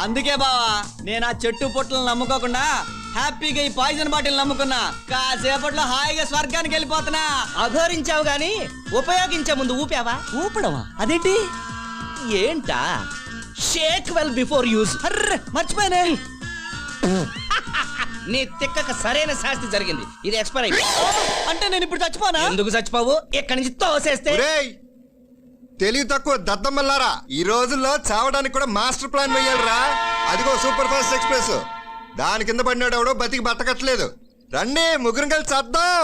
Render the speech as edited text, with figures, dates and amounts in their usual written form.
అందుకే బావా నేను ఆ చెట్టు పుట్టలను నమ్ముకోకుండా హ్యాపీగా ఈ పాయిజన్ బాటిల్ నమ్ముకున్నా. కాసేపట్లో హాయిగా స్వర్గానికి వెళ్ళిపోతున్నా. అఘోరించావు గాని ఉపయోగించే ముందు ఊపావా? ఊపడమా? అదేంటి? ఏంటా? Shake well before use. అర్రే మర్చిపోయానే. నీ తిక్కక సరైన శాస్తి జరిగింది. ఇది ఎక్స్పైర్ అయిపోయింది. అంటే నేను ఇప్పుడు చచ్చిపోనా? ఎందుకు చచ్చిపోవు? ఇక్కడి నుంచి తోసేస్తే. తెలివి తక్కువ దద్దమ్మల్లారా, ఈ రోజుల్లో చావడానికి కూడా మాస్టర్ ప్లాన్ వేయాలరా. అదిగో సూపర్ ఫాస్ట్ ఎక్స్ప్రెస్, దాని కింద పడినాడు ఎవడో బతికి బట్టకట్లేదు. రండి ముగ్గురు కలిసి చేద్దాం.